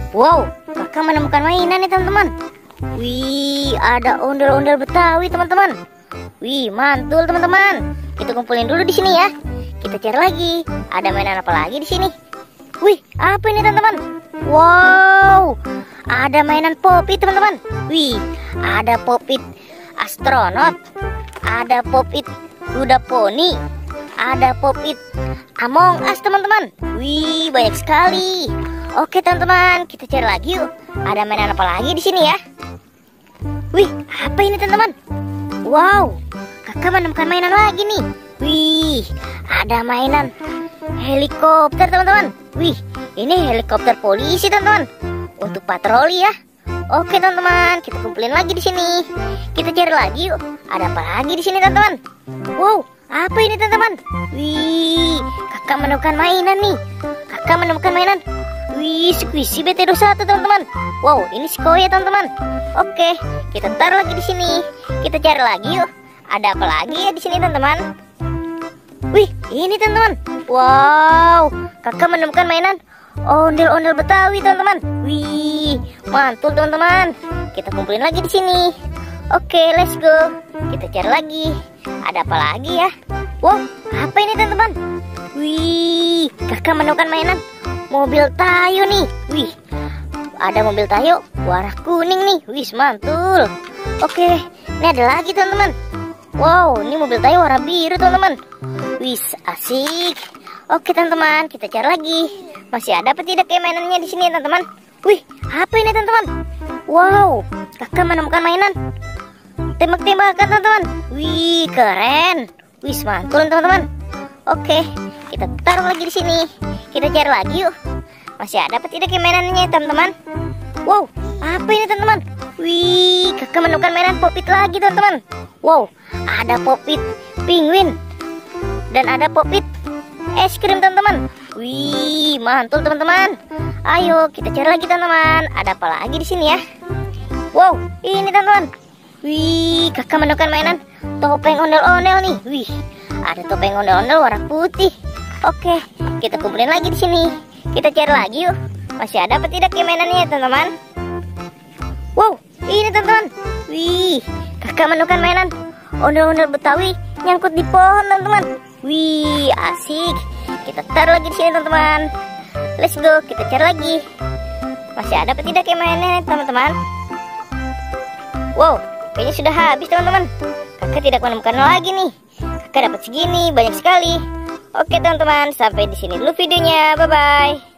Wow, kakak menemukan mainan nih teman-teman. Wih, ada ondel-ondel Betawi teman-teman. Wih, mantul teman-teman. Kita kumpulin dulu di sini ya. Kita cari lagi. Ada mainan apa lagi di sini? Wih, apa ini teman-teman? Wow, ada mainan Pop-It teman-teman. Wih, ada Pop-It astronot, ada Pop-It kuda poni, ada Pop-It Among Us teman-teman. Wih, banyak sekali. Oke teman-teman, kita cari lagi yuk. Ada mainan apa lagi di sini ya? Wih, apa ini teman-teman? Wow, kakak menemukan mainan lagi nih. Wih, ada mainan helikopter teman-teman. Wih, ini helikopter polisi teman-teman, untuk patroli ya. Oke teman-teman, kita kumpulin lagi di sini. Kita cari lagi yuk. Ada apa lagi di sini teman-teman? Wow, apa ini teman-teman? Wih, kakak menemukan mainan nih. Kakak menemukan mainan. Wih, squishy BT21 teman-teman. Wow, ini Skoya teman-teman. Oke, kita taruh lagi di sini. Kita cari lagi yuk. Ada apa lagi ya di sini teman-teman? Wih, ini teman-teman. Wow, kakak menemukan mainan ondel-ondel Betawi teman-teman. Wih, mantul teman-teman. Kita kumpulin lagi di sini. Oke, let's go. Kita cari lagi. Ada apa lagi ya? Wow, apa ini teman-teman? Wih, kakak menemukan mainan mobil Tayo nih. Wih, ada mobil Tayo warna kuning nih. Wih, mantul. Oke, ini ada lagi teman-teman. Wow, ini mobil Tayo warna biru teman-teman. Wih, asik. Oke teman-teman, kita cari lagi. Masih ada apa tidak kayak mainannya di sini teman-teman? Wih, apa ini teman-teman? Wow, kakak menemukan mainan tembak-tembakan teman-teman. Wih, keren. Wih, mantul teman-teman. Oke, kita taruh lagi di sini. Kita cari lagi yuk. Masih ada apa tidak kayak mainannya teman-teman? Wow, apa ini teman-teman? Wih, kakak menemukan mainan Pop-It lagi teman-teman. Wow, ada Pop-It penguin dan ada Pop-It es krim teman-teman. Wih, mantul teman-teman. Ayo kita cari lagi teman-teman. Ada apa lagi di sini ya? Wow, ini teman-teman. Wih, kakak menemukan mainan topeng ondel-ondel nih. Wih, ada topeng ondel-ondel warna putih. Oke, kita kumpulin lagi di sini. Kita cari lagi yuk. Masih ada apa tidak kayak mainannya teman-teman? Wow, ini teman-teman. Wih, kakak menemukan mainan ondel-ondel Betawi nyangkut di pohon teman-teman. Wih, asik. Kita taruh lagi di sini teman-teman. Let's go, kita cari lagi. Masih ada apa tidak kayak mainannya teman-teman? Wow, kayaknya sudah habis teman-teman. Kakak tidak menemukan lagi nih. Kakak dapat segini, banyak sekali. Oke teman-teman, sampai di sini dulu videonya. Bye bye.